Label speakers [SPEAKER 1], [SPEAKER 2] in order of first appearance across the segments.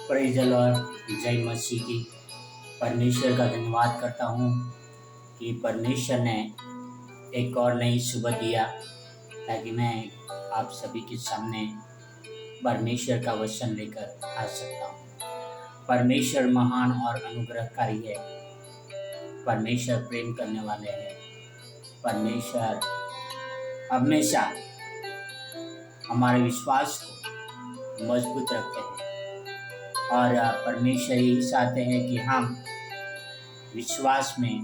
[SPEAKER 1] Praise the Lord, जय मसीह की। परमेश्वर का धन्यवाद करता हूँ कि परमेश्वर ने एक और नई सुबह दिया ताकि मैं आप सभी के सामने परमेश्वर का वचन लेकर आ सकता हूँ। परमेश्वर महान और अनुग्रहकारी है। परमेश्वर प्रेम करने वाले हैं। परमेश्वर हमेशा हमारे विश्वास को मजबूत रखते हैं और परमेश्वर यही चाहते हैं कि हम विश्वास में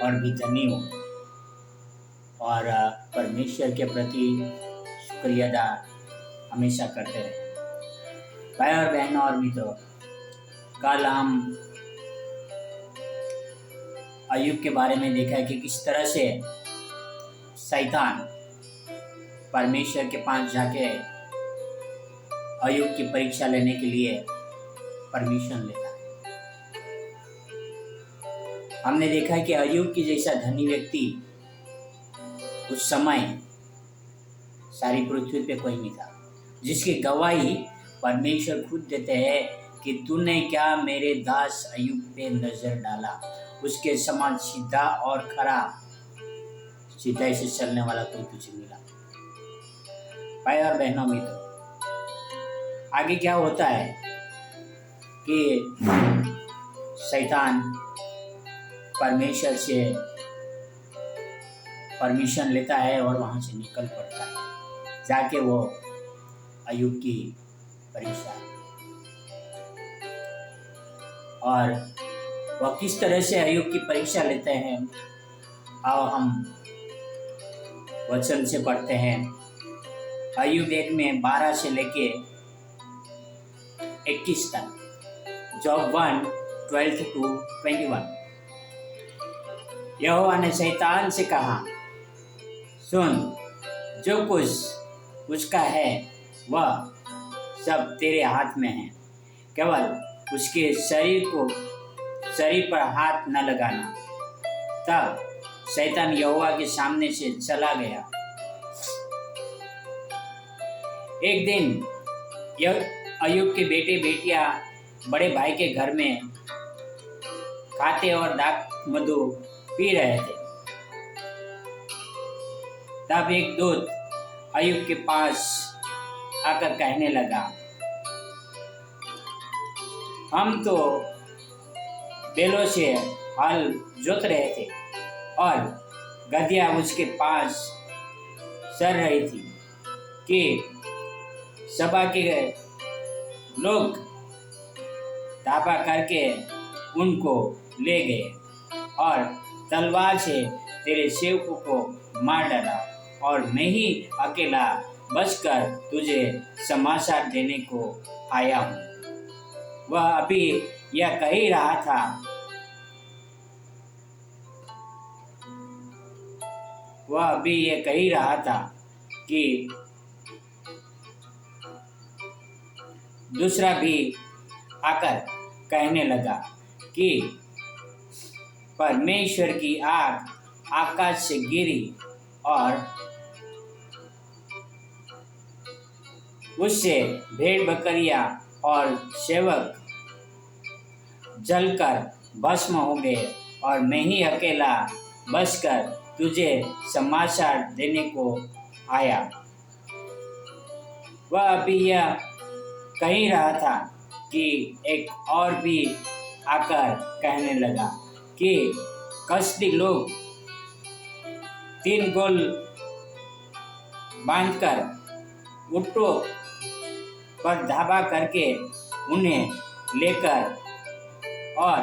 [SPEAKER 1] और भी धनी हो और परमेश्वर के प्रति शुक्रिया अदा हमेशा करते रहें। भाई और बहनों और मित्रों, कल हम अय्यूब के बारे में देखा कि किस तरह से शैतान परमेश्वर के पास जाके अय्यूब की परीक्षा लेने के लिए परमिशन लेता है। हमने देखा कि अय्यूब की जैसा धनी व्यक्ति उस समय सारी पृथ्वी पे कोई नहीं था, जिसकी गवाही परमेश्वर खुद देते हैं कि तूने क्या मेरे दास अय्यूब पे नजर डाला, उसके समान सीधा और खरा सीधा से चलने वाला कोई तुझे मिला। भाई और बहनों मित्रों, आगे क्या होता है कि शैतान परमेश्वर से परमिशन लेता है और वहाँ से निकल पड़ता है, जाके वो अय्यूब की परीक्षा और वह किस तरह से अय्यूब की परीक्षा लेते हैं। आओ हम वचन से पढ़ते हैं। अय्यूब 1 में 12 से लेके 21 तक, जॉब 1 12 to 21। यहोवा ने शैतान से कहा, सुन, जो कुछ उसका है वह सब तेरे हाथ में है, केवल उसके शरीर पर हाथ न लगाना। तब शैतान यहोवा के सामने से चला गया। एक दिन अय्यूब के बेटे बेटियां बड़े भाई के घर में खाते और दाख मधु पी रहे थे। तब एक दूत अय्यूब के पास आकर कहने लगा, हम तो बैलों से हल जोत रहे थे और गधिया उसके पास चर रही थी कि सभा के लोग धापा करके उनको ले गए और तलवार से तेरे सेवकों को मार डाला, और मैं ही अकेला बचकर तुझे समाचार देने को आया हूँ। वह अभी यह कह ही रहा था कि दूसरा भी आकर कहने लगा कि परमेश्वर की आग आकाश से गिरी और उससे भेड़ बकरियां और सेवक जलकर भस्म हो गए, और मैं ही अकेला बचकर तुझे समाचार देने को आया। वह अभी यह कह ही रहा था कि एक और भी आकर कहने लगा कि कसदी लोग 3 गोल बांधकर ऊँटों पर धावा करके उन्हें लेकर और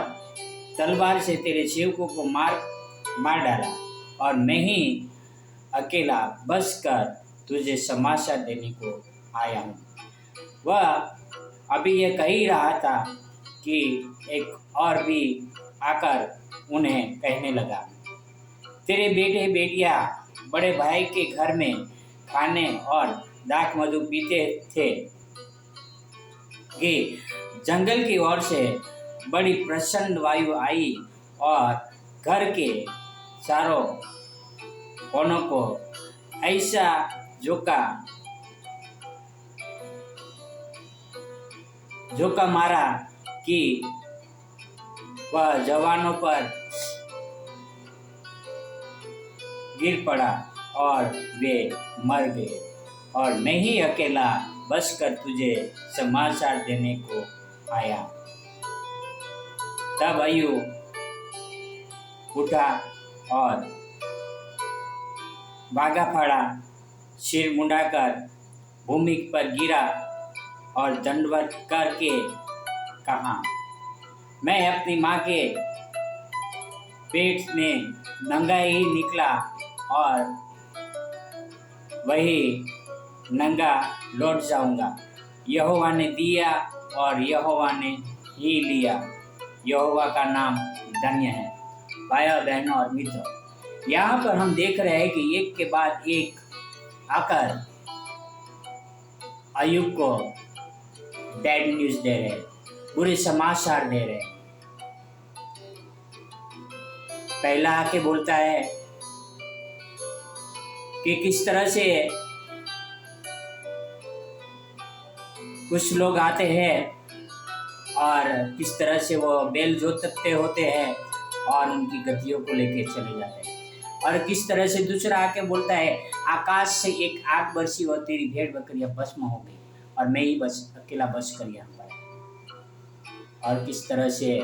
[SPEAKER 1] तलवार से तेरे सेवकों को मार डाला, और मैं ही अकेला बचकर तुझे समाचार देने को आया हूँ। वह अभी यह कह ही रहा था कि एक और भी आकर उन्हें कहने लगा, तेरे बेटे बेटियां बड़े भाई के घर में खाने और दाख मधु पीते थे कि जंगल की ओर से बड़ी प्रचंड वायु आई और घर के चारों कोनों को ऐसा झोंका झोंका मारा कि वह जवानों पर गिर पड़ा और वे मर गए, और मैं ही अकेला बचकर तुझे समाचार देने को आया। तब अय्यूब उठा और भागा पड़ा, सिर मुंडाकर भूमि पर गिरा और दंडवत करके कहा, मैं अपनी माँ के पेट में नंगा ही निकला और वही नंगा लौट जाऊंगा। यहोवा ने दिया और यहोवा ने ही लिया, यहोवा का नाम धन्य है। भाइयों बहनों और मित्रों, यहाँ पर हम देख रहे हैं कि एक के बाद एक आकर अय्यूब को बैड न्यूज दे रहे, बुरे समाचार दे रहे। पहला आके बोलता है कि किस तरह से कुछ लोग आते हैं और किस तरह से वो बेल जोतते होते हैं और उनकी गतियों को लेके चले जाते हैं, और किस तरह से दूसरा आके बोलता है आकाश से एक आग बरसी और तेरी भेड़ बकरियां भस्म हो गई और मैं ही बस अकेला बच कर यहाँ पर। और किस तरह से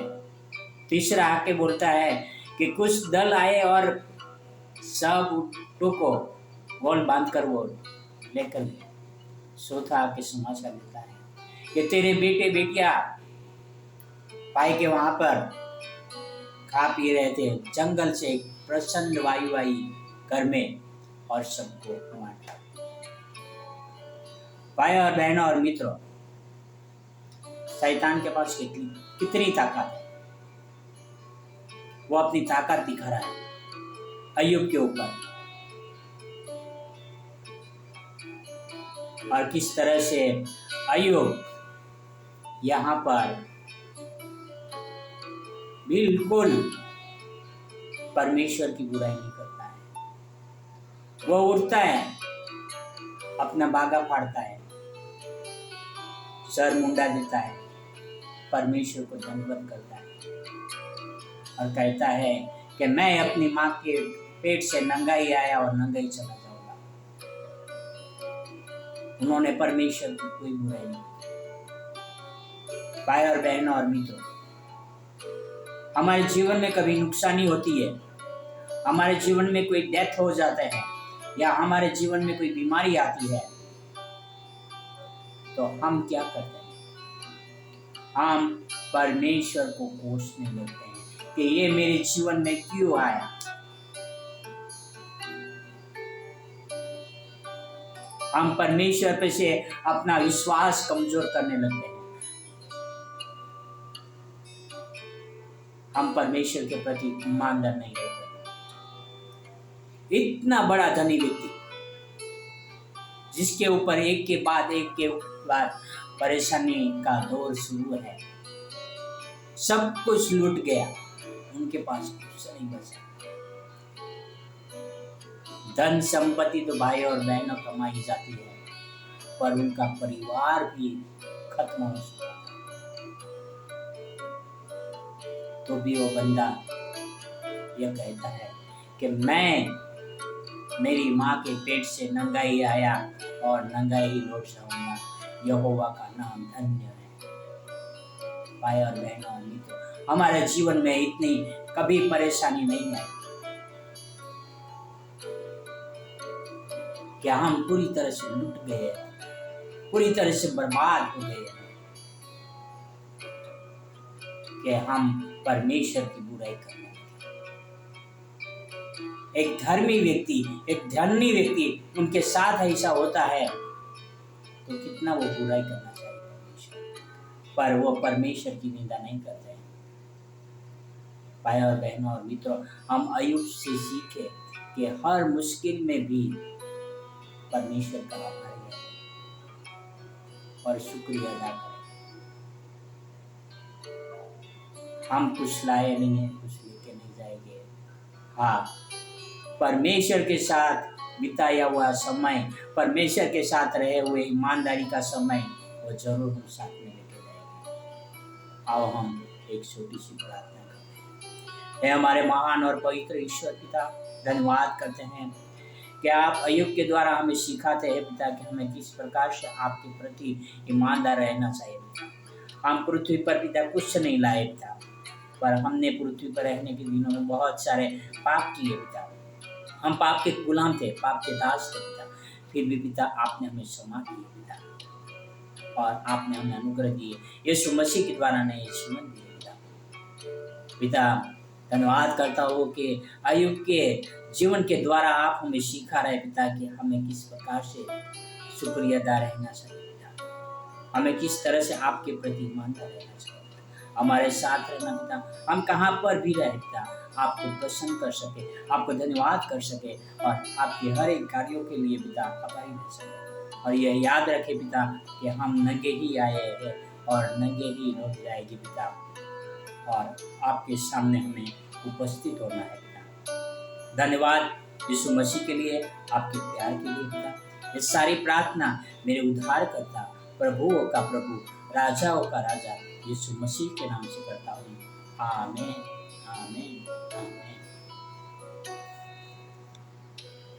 [SPEAKER 1] तीसरा आके बोलता है कि कुछ दल आए और सब ऊँटों को गोल बांध कर वो लेकर गए। चौथा आके समाचार देता है कि तेरे बेटे बेटियां पाई के वहां पर खा पी रहे थे, जंगल से एक प्रचंड वायु आई घर में और सबको मार डाला। भाई और बहनों और मित्रों, शैतान के पास कितनी ताकत है। वो अपनी ताकत दिखा रहा है अय्यूब के ऊपर, और किस तरह से अय्यूब यहाँ पर बिल्कुल परमेश्वर की बुराई नहीं करता है। वो उठता है, अपना बागा फाड़ता है, सर मुंडा देता है, परमेश्वर को धन्यवाद करता है और कहता है कि मैं अपनी माँ के पेट से नंगा ही आया और नंगा ही चला जाऊंगा। उन्होंने परमेश्वर की कोई बुराई नहीं की। भाई और बहनों और मित्रों, हमारे जीवन में कभी नुकसानी होती है, हमारे जीवन में कोई डेथ हो जाता है या हमारे जीवन में कोई बीमारी आती है, तो हम क्या करते हैं? हम परमेश्वर को कोसने लगते हैं कि ये मेरे जीवन में क्यों आया। हम परमेश्वर पे से अपना विश्वास कमजोर करने लगते हैं। हम परमेश्वर के प्रति ईमानदार नहीं रहते। इतना बड़ा धनी व्यक्ति जिसके ऊपर एक के बाद परेशानी का दौर शुरू है, सब कुछ लूट गया, उनके पास कुछ नहीं बचा। धन संपत्ति तो भाई और बहनों कमाई जाती है, पर उनका परिवार भी खत्म हो चुका है। तो भी वो बंदा यह कहता है कि मैं मेरी माँ के पेट से नंगा ही आया और नंगा ही लौट जाऊंगा। यहोवा का नाम धन्य है। भाई और बहनों और मित्रों, हमारे जीवन में इतनी कभी परेशानी नहीं आई कि हम पूरी तरह से लूट गए, पूरी तरह से बर्बाद हो गए, कि हम परमेश्वर की बुराई करने लगे। एक धर्मी व्यक्ति, एक धर्मी व्यक्ति उनके साथ ऐसा होता है तो कितना वो बुराई करना चाहिए परमेश्वर, पर वो परमेश्वर की निंदा नहीं करते हैं। भाई और बहनों और मित्रों, हम अय्यूब से सीखे कि हर मुश्किल में भी परमेश्वर का आभारी है और शुक्रिया अदा करें। हम कुछ लाए नहीं है, कुछ लेके नहीं जाएंगे। हाँ, परमेश्वर के साथ बिताया हुआ समय, परमेश्वर के साथ रहे हुए ईमानदारी का समय वो जरूर हम साथ में लेके जाएंगे। आओ हम एक छोटी सी प्रार्थना करें। हे हमारे महान और पवित्र ईश्वर पिता, धन्यवाद करते हैं कि आप अय्यूब के द्वारा हमें सिखाते हैं पिता कि हमें किस प्रकार से आपके प्रति ईमानदार रहना चाहिए पिता। हम पृथ्वी पर पिता कुछ नहीं लाए पिता, पर हमने पृथ्वी पर रहने के दिनों में बहुत सारे पाप किए पिता। हम पाप के गुलाम थे, पाप के दास थे पिता, फिर भी पिता आपने हमें क्षमा की पिता, और आपने हमें अनुग्रह दिए, यीशु मसीह के द्वारा नए जीवन दिए पिता। पिता धन्यवाद करता हूँ कि अय्यूब के जीवन के द्वारा आप हमें सिखा रहे पिता कि हमें किस प्रकार से शुक्रियादा रहना चाहिए पिता, हमें किस तरह से आपके प्रति ईमानदार रहना चाहिए, हमारे साथ रहना पिता। हम कहाँ पर भी रहे पिता, आपको प्रसन्न कर सके, आपको धन्यवाद कर सके, और आपके हर एक कार्यों के लिए पिता आभारी रह सके। और यह याद रखे पिता कि हम नंगे ही आए हैं और नंगे ही लौट जाएगी पिता, और आपके सामने हमें उपस्थित होना है पिता। धन्यवाद यीशु मसीह के लिए, आपके प्यार के लिए पिता। ये सारी प्रार्थना मेरे उद्धारकर्ता, प्रभुओं का प्रभु, राजाओं का राजा यीशु मसीह के नाम से करता हूँ। आमीन, आमीन, आमीन।